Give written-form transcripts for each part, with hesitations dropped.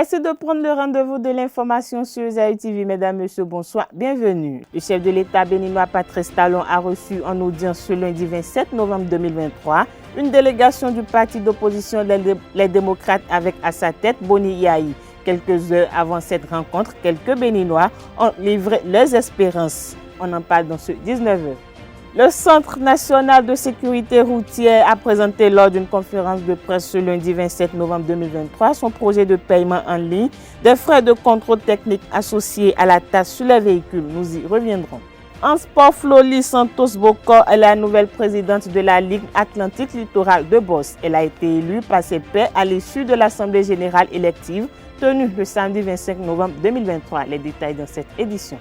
Merci de prendre le rendez-vous de l'information sur ESAE TV. Mesdames, Messieurs, bonsoir, bienvenue. Le chef de l'État béninois Patrice Talon a reçu en audience ce lundi 27 novembre 2023 une délégation du parti d'opposition Les Démocrates avec à sa tête Boni Yahi. Quelques heures avant cette rencontre, quelques Béninois ont livré leurs espérances. On en parle dans ce 19h. Le Centre national de sécurité routière a présenté lors d'une conférence de presse ce lundi 27 novembre 2023 son projet de paiement en ligne des frais de contrôle technique associés à la taxe sur les véhicules. Nous y reviendrons. En sport, Floli Santos Bokor est la nouvelle présidente de la Ligue Atlantique Littorale de Boss. Elle a été élue par ses pairs à l'issue de l'Assemblée générale élective tenue le samedi 25 novembre 2023. Les détails dans cette édition.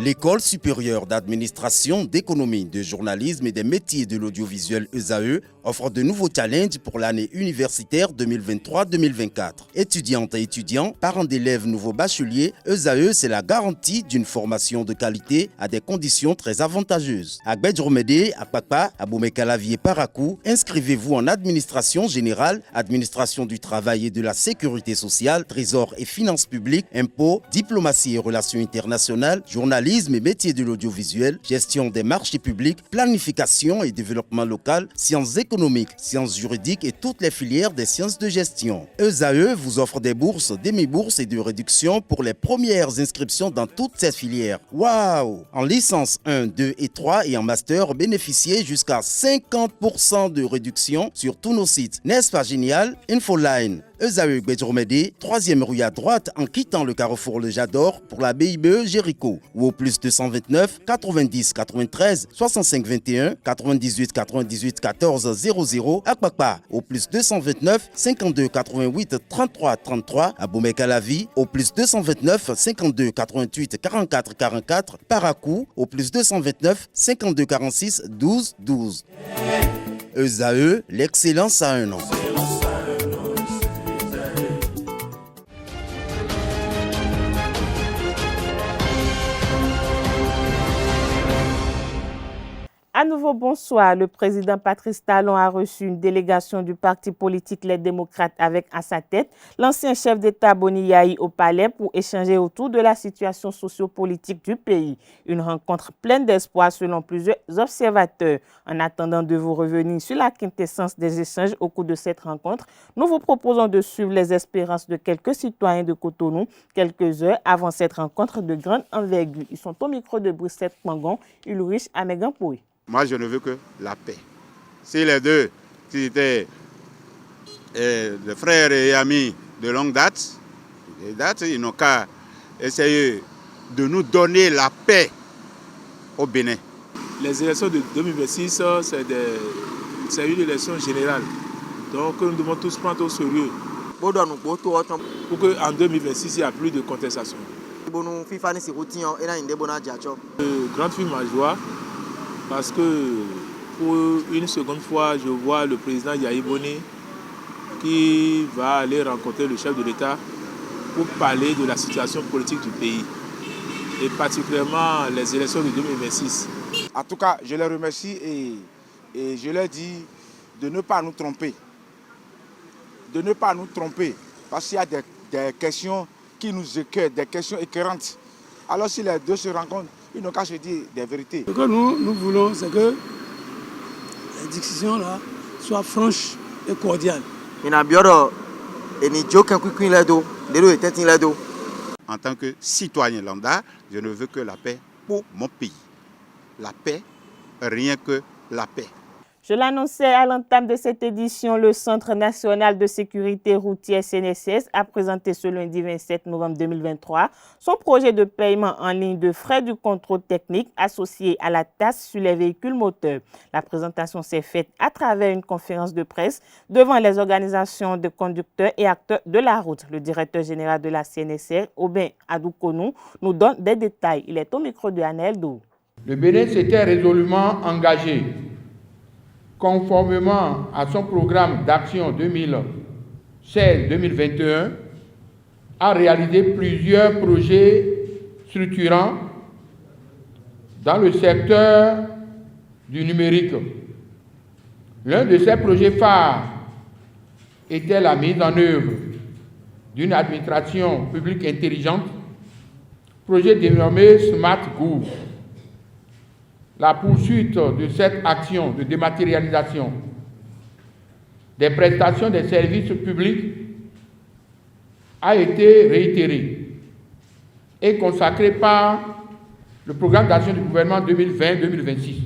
L'École supérieure d'administration, d'économie, de journalisme et des métiers de l'audiovisuel ESAE offre de nouveaux challenges pour l'année universitaire 2023-2024. Étudiantes et étudiants, parents d'élèves nouveaux bacheliers, ESAE, c'est la garantie d'une formation de qualité à des conditions très avantageuses. À Gbedjromede, à Papa, à Boumekalavi et Parakou, inscrivez-vous en administration générale, administration du travail et de la sécurité sociale, trésor et finances publiques, impôts, diplomatie et relations internationales, journalisme et métiers de l'audiovisuel, gestion des marchés publics, planification et développement local, sciences économiques, sciences juridiques et toutes les filières des sciences de gestion. ESAE vous offre des bourses, demi-bourses et de réductions pour les premières inscriptions dans toutes ces filières. Waouh! En licence 1, 2 et 3 et en master, bénéficiez jusqu'à 50% de réduction sur tous nos sites. N'est-ce pas génial? Infoline. ESAE Gbedjromede, 3e rue à droite en quittant le carrefour Le Jador pour la BIBE Jéricho ou au plus 229 90 93 65 21 98 98 14 00 à Kpakpa au plus 229 52 88 33 33 à Boumekalavi au plus 229 52 88 44 44 Parakou au plus 229 52 46 12 12. ESAE, l'excellence à un nom. À nouveau, bonsoir. Le président Patrice Talon a reçu une délégation du parti politique Les Démocrates avec à sa tête l'ancien chef d'État Boni Yahi au palais pour échanger autour de la situation sociopolitique du pays. Une rencontre pleine d'espoir selon plusieurs observateurs. En attendant de vous revenir sur la quintessence des échanges au cours de cette rencontre, nous vous proposons de suivre les espérances de quelques citoyens de Cotonou quelques heures avant cette rencontre de grande envergure. Ils sont au micro de Brissette Pangon, Ulrich Amegampoui. Moi, je ne veux que la paix. Si les deux étaient des frères et amis de longue date, ils n'ont qu'à essayer de nous donner la paix au Bénin. Les élections de 2026, c'est une élection générale. Donc nous devons tous prendre au sérieux pour qu'en 2026, il n'y ait plus de contestation. Grande fille ma joie. Parce que pour une seconde fois, je vois le président Yahi Boni qui va aller rencontrer le chef de l'État pour parler de la situation politique du pays et particulièrement les élections de 2026. En tout cas, je les remercie et je leur dis de ne pas nous tromper. De ne pas nous tromper parce qu'il y a des questions qui nous écœurent, des questions écœurantes. Alors si les deux se rencontrent, ils n'ont qu'à se dire des vérités. Ce que nous voulons, c'est que les discussions là soient franches et cordiales. En tant que citoyen lambda, je ne veux que la paix pour mon pays. La paix, rien que la paix. Je l'annonçais à l'entame de cette édition, le Centre national de sécurité routière CNSS a présenté ce lundi 27 novembre 2023 son projet de paiement en ligne de frais du contrôle technique associé à la taxe sur les véhicules moteurs. La présentation s'est faite à travers une conférence de presse devant les organisations de conducteurs et acteurs de la route. Le directeur général de la CNSS, Aubin Adoukonou, nous donne des détails. Il est au micro de Anel Dou. Le Bénin s'était résolument engagé conformément à son programme d'action 2016-2021, a réalisé plusieurs projets structurants dans le secteur du numérique. L'un de ces projets phares était la mise en œuvre d'une administration publique intelligente, projet dénommé Smart Gouv. La poursuite de cette action de dématérialisation des prestations des services publics a été réitérée et consacrée par le programme d'action du gouvernement 2020-2026.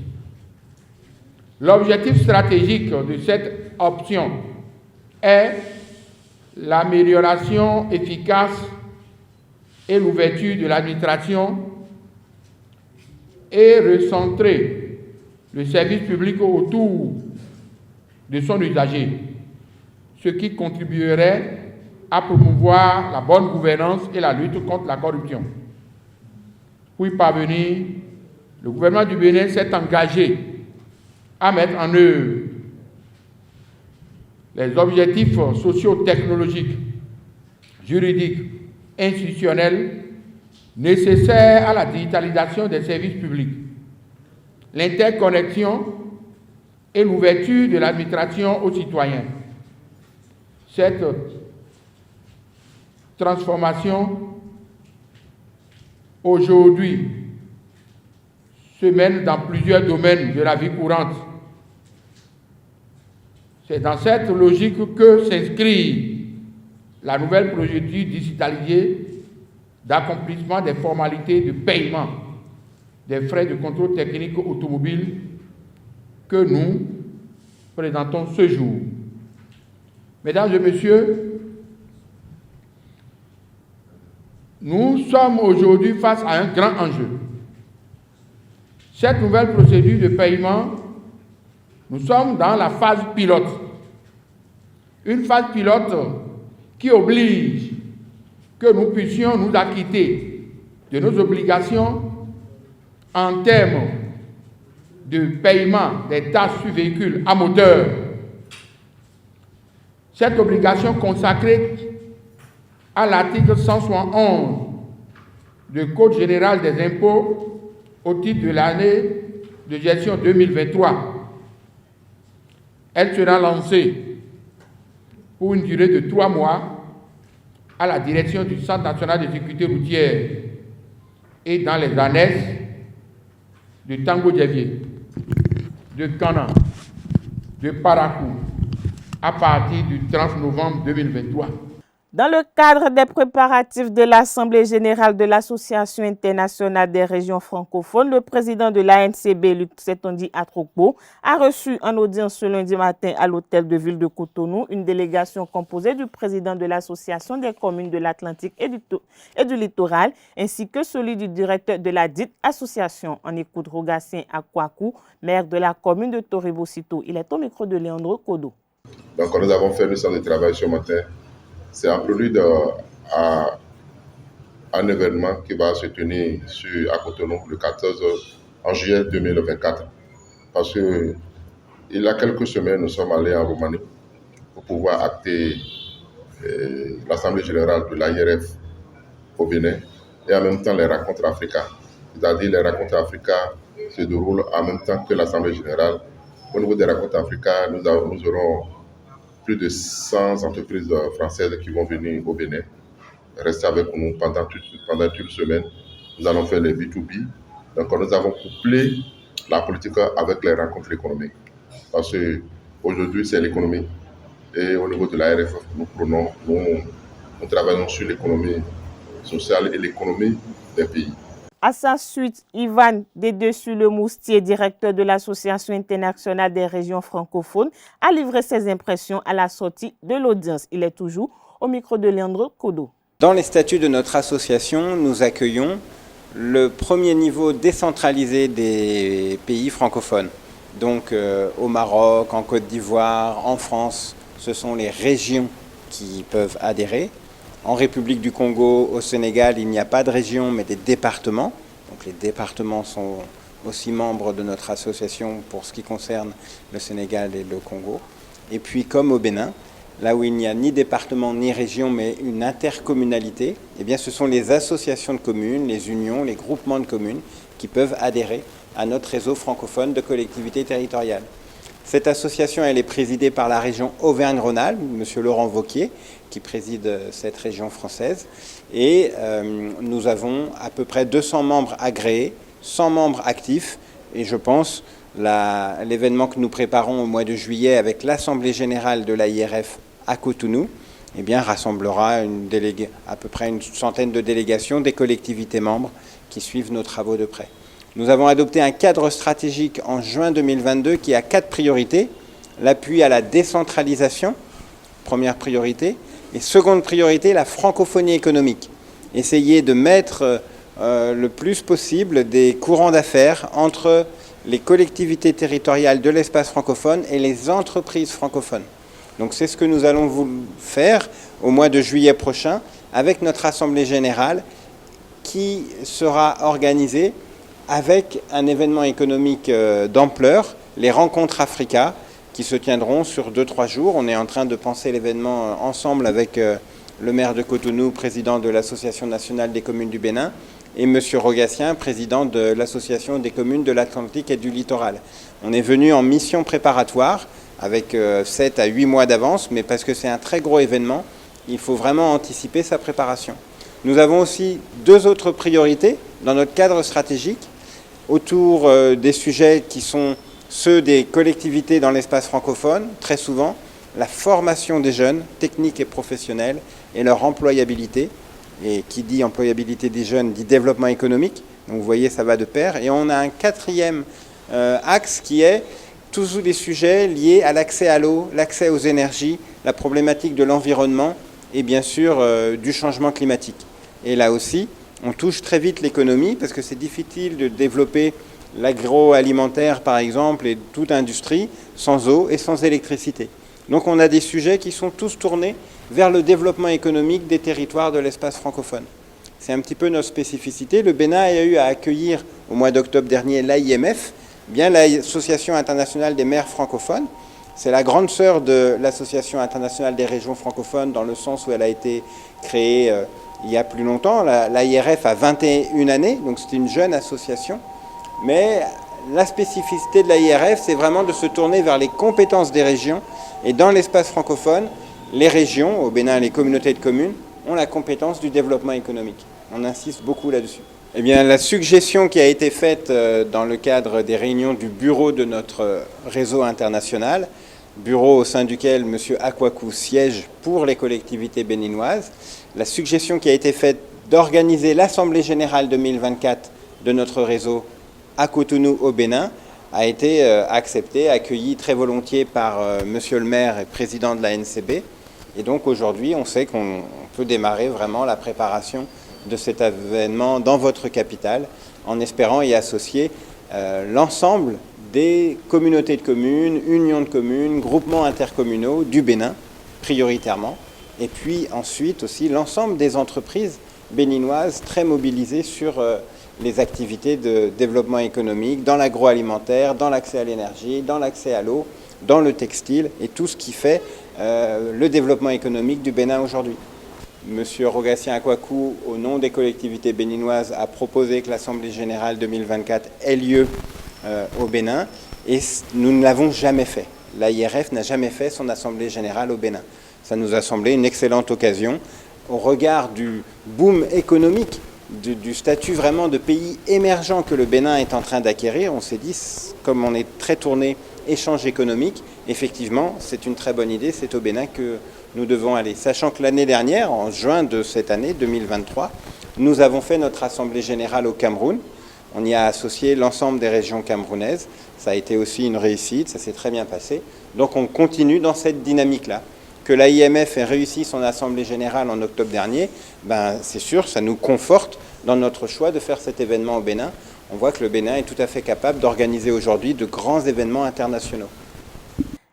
L'objectif stratégique de cette option est l'amélioration efficace et l'ouverture de l'administration et recentrer le service public autour de son usager, ce qui contribuerait à promouvoir la bonne gouvernance et la lutte contre la corruption. Pour y parvenir, le gouvernement du Bénin s'est engagé à mettre en œuvre les objectifs socio-technologiques, juridiques, institutionnels nécessaires à la digitalisation des services publics, l'interconnexion et l'ouverture de l'administration aux citoyens. Cette transformation aujourd'hui se mène dans plusieurs domaines de la vie courante. C'est dans cette logique que s'inscrit la nouvelle procédure digitalisée d'accomplissement des formalités de paiement des frais de contrôle technique automobile que nous présentons ce jour. Mesdames et messieurs, nous sommes aujourd'hui face à un grand enjeu. Cette nouvelle procédure de paiement, nous sommes dans la phase pilote. Une phase pilote qui oblige que nous puissions nous acquitter de nos obligations en termes de paiement des taxes sur véhicules à moteur. Cette obligation consacrée à l'article 171 du Code général des impôts au titre de l'année de gestion 2023. Elle sera lancée pour une durée de 3 mois à la direction du Centre national de sécurité routière et dans les annexes de Tango-Djavier, de Kana, de Parakou, à partir du 30 novembre 2023. Dans le cadre des préparatifs de l'Assemblée générale de l'Association internationale des régions francophones, le président de l'ANCB, Luc Setondi Atrokpo, a reçu en audience ce lundi matin à l'hôtel de ville de Cotonou une délégation composée du président de l'Association des communes de l'Atlantique et du littoral, ainsi que celui du directeur de la dite association. En écoute Rogatien Akwaku, maire de la commune de Toribosito. Il est au micro de Leandro Kodo. Donc nous avons fait le centre de travail ce matin. C'est un prélude à un événement qui va se tenir à Cotonou le 14 en juillet 2024. Parce que il y a quelques semaines, nous sommes allés en Roumanie pour pouvoir acter l'Assemblée générale de l'AIRF au Bénin et en même temps les rencontres africaines. C'est-à-dire les rencontres africaines se déroulent en même temps que l'Assemblée générale. Au niveau des rencontres africaines, nous aurons plus de 100 entreprises françaises qui vont venir au Bénin, rester avec nous pendant une semaine. Nous allons faire les B2B. Donc nous avons couplé la politique avec les rencontres économiques. Parce qu'aujourd'hui, c'est l'économie. Et au niveau de l'ARF, nous travaillons sur l'économie sociale et l'économie des pays. À sa suite, Ivan Dedessus-Le-Moustier, directeur de l'Association internationale des régions francophones, a livré ses impressions à la sortie de l'audience. Il est toujours au micro de Leandro Kodo. Dans les statuts de notre association, nous accueillons le premier niveau décentralisé des pays francophones. Donc au Maroc, en Côte d'Ivoire, en France, ce sont les régions qui peuvent adhérer. En République du Congo, au Sénégal, il n'y a pas de région, mais des départements. Donc les départements sont aussi membres de notre association pour ce qui concerne le Sénégal et le Congo. Et puis comme au Bénin, là où il n'y a ni département ni région, mais une intercommunalité, eh bien, ce sont les associations de communes, les unions, les groupements de communes qui peuvent adhérer à notre réseau francophone de collectivités territoriales. Cette association, elle est présidée par la région Auvergne-Rhône-Alpes, M. Laurent Wauquiez, qui préside cette région française. Et nous avons à peu près 200 membres agréés, 100 membres actifs. Et je pense l'événement que nous préparons au mois de juillet avec l'Assemblée générale de l'AIRF à Cotonou, eh bien, rassemblera à peu près une centaine de délégations des collectivités membres qui suivent nos travaux de près. Nous avons adopté un cadre stratégique en juin 2022 qui a 4 priorités. L'appui à la décentralisation, première priorité. Et seconde priorité, la francophonie économique. Essayer de mettre le plus possible des courants d'affaires entre les collectivités territoriales de l'espace francophone et les entreprises francophones. Donc c'est ce que nous allons faire au mois de juillet prochain avec notre Assemblée générale qui sera organisée avec un événement économique d'ampleur, les Rencontres Africa, qui se tiendront sur 2-3 jours. On est en train de penser l'événement ensemble avec le maire de Cotonou, président de l'Association nationale des communes du Bénin, et M. Rogassien, président de l'Association des communes de l'Atlantique et du littoral. On est venu en mission préparatoire avec 7 à 8 mois d'avance, mais parce que c'est un très gros événement, il faut vraiment anticiper sa préparation. Nous avons aussi 2 autres priorités dans notre cadre stratégique autour des sujets qui sont ceux des collectivités dans l'espace francophone, très souvent, la formation des jeunes, techniques et professionnels, et leur employabilité. Et qui dit employabilité des jeunes dit développement économique. Donc vous voyez, ça va de pair. Et on a un 4e axe qui est tous les sujets liés à l'accès à l'eau, l'accès aux énergies, la problématique de l'environnement et bien sûr du changement climatique. Et là aussi, on touche très vite l'économie parce que c'est difficile de développer l'agroalimentaire par exemple et toute industrie sans eau et sans électricité. Donc on a des sujets qui sont tous tournés vers le développement économique des territoires de l'espace francophone. C'est un petit peu notre spécificité. Le Bénin a eu à accueillir au mois d'octobre dernier l'AIMF, bien l'Association internationale des maires francophones. C'est la grande sœur de l'Association internationale des régions francophones dans le sens où elle a été créée il y a plus longtemps. L'AIRF a 21 années, donc c'est une jeune association. Mais la spécificité de l'AIRF, c'est vraiment de se tourner vers les compétences des régions. Et dans l'espace francophone, les régions, au Bénin, les communautés de communes, ont la compétence du développement économique. On insiste beaucoup là-dessus. Eh bien, la suggestion qui a été faite dans le cadre des réunions du bureau de notre réseau international, bureau au sein duquel M. Akwaku siège pour les collectivités béninoises, la suggestion qui a été faite d'organiser l'Assemblée générale 2024 de notre réseau à Cotonou au Bénin a été acceptée, accueillie très volontiers par Monsieur le maire et président de la NCB. Et donc aujourd'hui, on sait qu'on peut démarrer vraiment la préparation de cet événement dans votre capitale, en espérant y associer l'ensemble des communautés de communes, unions de communes, groupements intercommunaux du Bénin, prioritairement, et puis ensuite aussi l'ensemble des entreprises béninoises très mobilisées sur les activités de développement économique, dans l'agroalimentaire, dans l'accès à l'énergie, dans l'accès à l'eau, dans le textile et tout ce qui fait le développement économique du Bénin aujourd'hui. Monsieur Rogassien Akwaku, au nom des collectivités béninoises, a proposé que l'Assemblée générale 2024 ait lieu au Bénin et nous ne l'avons jamais fait. L'AIRF n'a jamais fait son Assemblée générale au Bénin. Ça nous a semblé une excellente occasion au regard du boom économique, du statut vraiment de pays émergent que le Bénin est en train d'acquérir. On s'est dit, comme on est très tourné échange économique, effectivement, c'est une très bonne idée, c'est au Bénin que nous devons aller. Sachant que l'année dernière, en juin de cette année, 2023, nous avons fait notre Assemblée générale au Cameroun. On y a associé l'ensemble des régions camerounaises. Ça a été aussi une réussite, ça s'est très bien passé. Donc on continue dans cette dynamique-là. Que l'AIMF ait réussi son Assemblée générale en octobre dernier, c'est sûr, ça nous conforte dans notre choix de faire cet événement au Bénin. On voit que le Bénin est tout à fait capable d'organiser aujourd'hui de grands événements internationaux.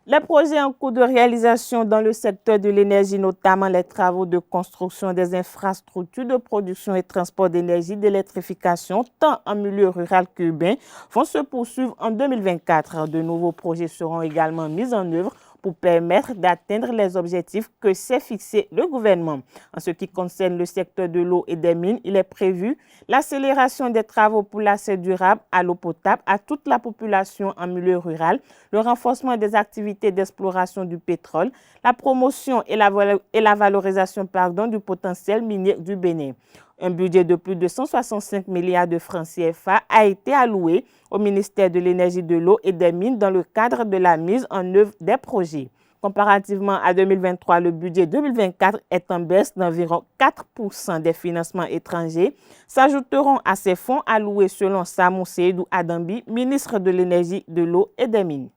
Les projets en cours de réalisation dans le secteur de l'énergie, notamment les travaux de construction des infrastructures de production et transport d'énergie, d'électrification, tant en milieu rural qu'urbain, vont se poursuivre en 2024. De nouveaux projets seront également mis en œuvre pour permettre d'atteindre les objectifs que s'est fixé le gouvernement. En ce qui concerne le secteur de l'eau et des mines, il est prévu l'accélération des travaux pour l'accès durable à l'eau potable à toute la population en milieu rural, le renforcement des activités d'exploration du pétrole, la promotion et la valorisation du potentiel minier du Bénin. Un budget de plus de 165 milliards de francs CFA a été alloué au ministère de l'Énergie, de l'eau et des Mines dans le cadre de la mise en œuvre des projets. Comparativement à 2023, le budget 2024 est en baisse d'environ 4% des financements étrangers. S'ajouteront à ces fonds alloués selon Samou Seydou Adambi, ministre de l'Énergie, de l'eau et des Mines.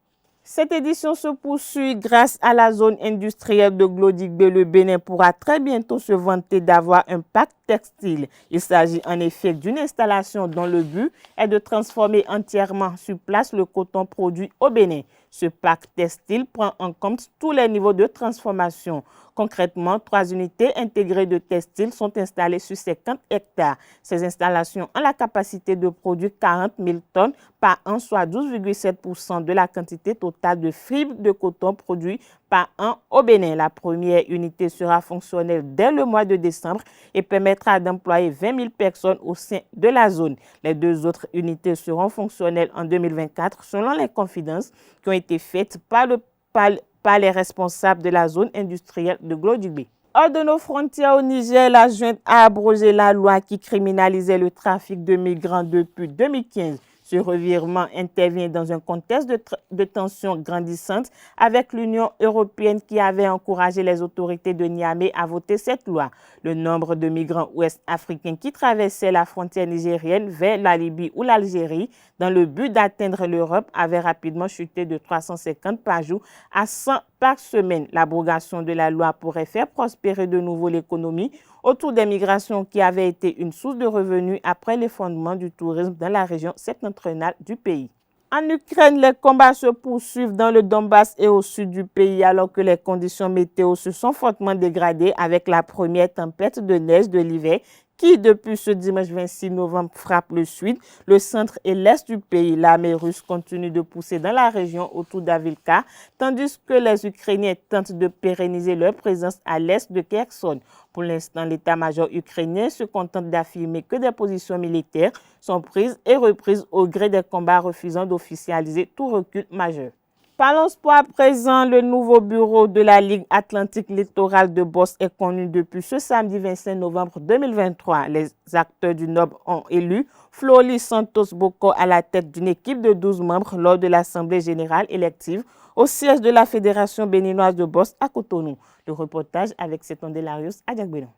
Cette édition se poursuit grâce à la zone industrielle de Glodigbe. Le Bénin pourra très bientôt se vanter d'avoir un parc textile. Il s'agit en effet d'une installation dont le but est de transformer entièrement sur place le coton produit au Bénin. Ce parc textile prend en compte tous les niveaux de transformation. Concrètement, 3 unités intégrées de textile sont installées sur 50 hectares. Ces installations ont la capacité de produire 40 000 tonnes par an, soit 12,7% de la quantité totale de fibres de coton produit par an au Bénin. La première unité sera fonctionnelle dès le mois de décembre et permettra d'employer 20 000 personnes au sein de la zone. Les 2 autres unités seront fonctionnelles en 2024 selon les confidences qui ont été faites par les responsables de la zone industrielle de Glodigbe. Hors de nos frontières au Niger, la junte a abrogé la loi qui criminalisait le trafic de migrants depuis 2015. Ce revirement intervient dans un contexte de tensions grandissantes avec l'Union européenne qui avait encouragé les autorités de Niamey à voter cette loi. Le nombre de migrants ouest-africains qui traversaient la frontière nigérienne vers la Libye ou l'Algérie dans le but d'atteindre l'Europe avait rapidement chuté de 350 par jour à 100 par semaine. L'abrogation de la loi pourrait faire prospérer de nouveau l'économie autour des migrations qui avaient été une source de revenus après l'effondrement du tourisme dans la région septentrionale du pays. En Ukraine, les combats se poursuivent dans le Donbass et au sud du pays alors que les conditions météo se sont fortement dégradées avec la première tempête de neige de l'hiver qui, depuis ce dimanche 26 novembre, frappe le sud, le centre et l'est du pays. L'armée russe continue de pousser dans la région autour d'Avdiivka, tandis que les Ukrainiens tentent de pérenniser leur présence à l'est de Kherson. Pour l'instant, l'état-major ukrainien se contente d'affirmer que des positions militaires sont prises et reprises au gré des combats, refusant d'officialiser tout recul majeur. Parlons sport à présent. Le nouveau bureau de la Ligue Atlantique Littorale de Boss est connu depuis ce samedi 25 novembre 2023. Les acteurs du NOB ont élu Flori Santos Boko à la tête d'une équipe de 12 membres lors de l'Assemblée générale élective au siège de la Fédération béninoise de Boss à Cotonou. Le reportage avec Seton Delarius à Diagbélon.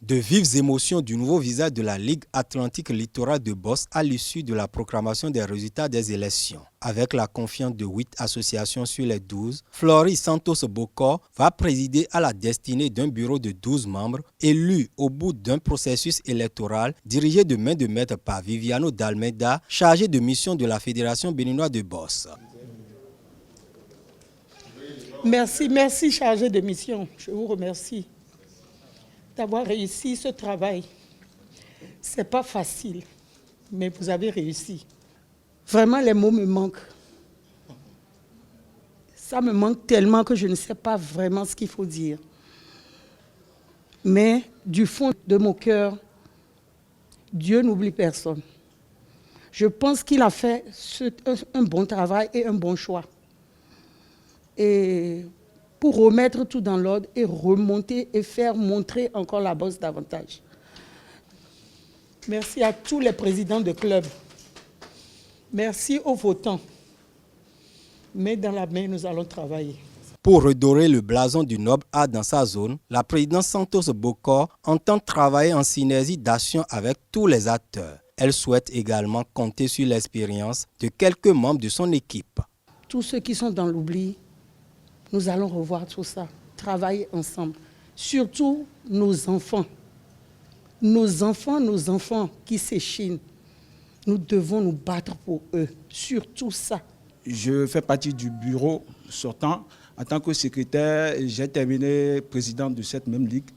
De vives émotions du nouveau visage de la Ligue Atlantique Littorale de Boss à l'issue de la proclamation des résultats des élections. Avec la confiance de 8 associations sur les 12, Flori Santos Boko va présider à la destinée d'un bureau de 12 membres élus au bout d'un processus électoral dirigé de main de maître par Viviano D'Almeida, chargé de mission de la Fédération béninoise de Boss. Merci chargé de mission. Je vous remercie d'avoir réussi ce travail. C'est pas facile, mais vous avez réussi. Vraiment, les mots me manquent. Ça me manque tellement que je ne sais pas vraiment ce qu'il faut dire. Mais du fond de mon cœur, Dieu n'oublie personne. Je pense qu'il a fait un bon travail et un bon choix. Et pour remettre tout dans l'ordre et remonter et faire montrer encore la Bosse davantage. Merci à tous les présidents de club. Merci aux votants. Mais dans la main, nous allons travailler. Pour redorer le blason du Noble A dans sa zone, la présidente Santos Boko entend travailler en synergie d'action avec tous les acteurs. Elle souhaite également compter sur l'expérience de quelques membres de son équipe. Tous ceux qui sont dans l'oubli, nous allons revoir tout ça, travailler ensemble. Surtout nos enfants. Nos enfants qui s'échinent. Nous devons nous battre pour eux. Surtout ça. Je fais partie du bureau sortant. En tant que secrétaire, j'ai terminé président de cette même ligue.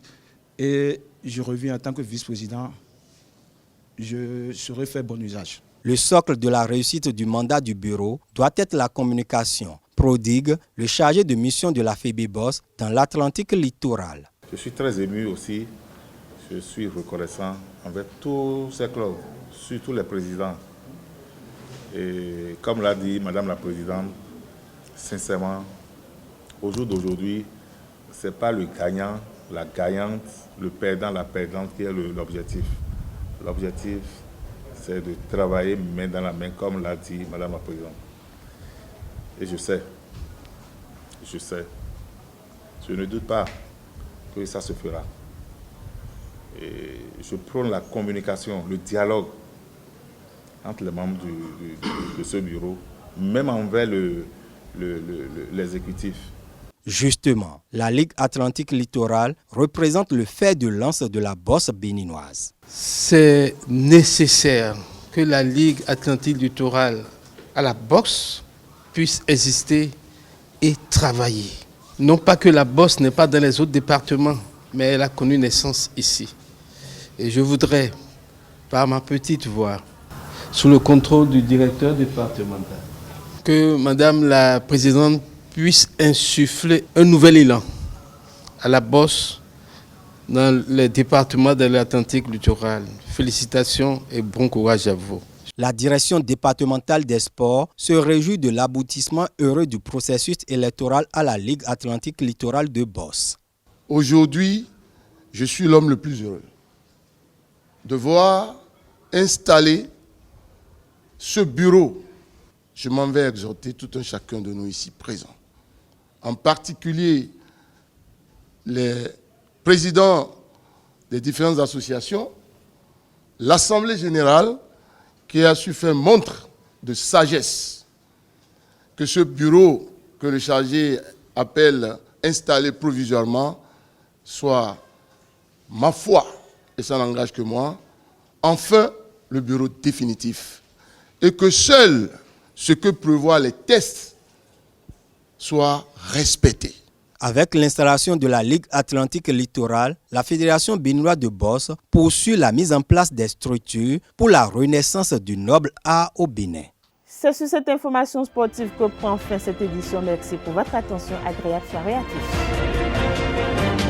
Et je reviens en tant que vice-président. Je saurai faire bon usage. Le socle de la réussite du mandat du bureau doit être la communication, prodigue le chargé de mission de la FEBIBOS dans l'Atlantique littoral. Je suis très ému aussi, je suis reconnaissant envers tous ces clubs, surtout les présidents. Et comme l'a dit Madame la Présidente, sincèrement, au jour d'aujourd'hui, ce n'est pas le gagnant, la gagnante, le perdant, la perdante qui est l'objectif. L'objectif, c'est de travailler main dans la main, comme l'a dit Madame la Présidente. Et je sais, je ne doute pas que ça se fera. Et je prône la communication, le dialogue entre les membres de ce bureau, même envers l'exécutif. Justement, la Ligue Atlantique Littorale représente le fer de lance de la bosse béninoise. C'est nécessaire que la Ligue Atlantique Littorale à la boxe puisse exister et travailler. Non pas que la bosse n'est pas dans les autres départements, mais elle a connu naissance ici. Et je voudrais, par ma petite voix, sous le contrôle du directeur départemental, que Madame la Présidente puisse insuffler un nouvel élan à la bosse dans les départements de l'Atlantique littoral. Félicitations et bon courage à vous. La direction départementale des sports se réjouit de l'aboutissement heureux du processus électoral à la Ligue Atlantique Littorale de Bosse. Aujourd'hui, je suis l'homme le plus heureux de voir installer ce bureau. Je m'en vais exhorter tout un chacun de nous ici présents, en particulier les présidents des différentes associations, l'Assemblée générale qui a su faire montre de sagesse, que ce bureau que le chargé appelle installé provisoirement soit, ma foi, et ça n'engage que moi, enfin le bureau définitif, et que seul ce que prévoient les tests soit respecté. Avec l'installation de la Ligue Atlantique Littorale, la Fédération béninoise de bosse poursuit la mise en place des structures pour la renaissance du noble art au Bénin. C'est sur cette information sportive que prend fin cette édition. Merci pour votre attention. Agréable soirée à tous.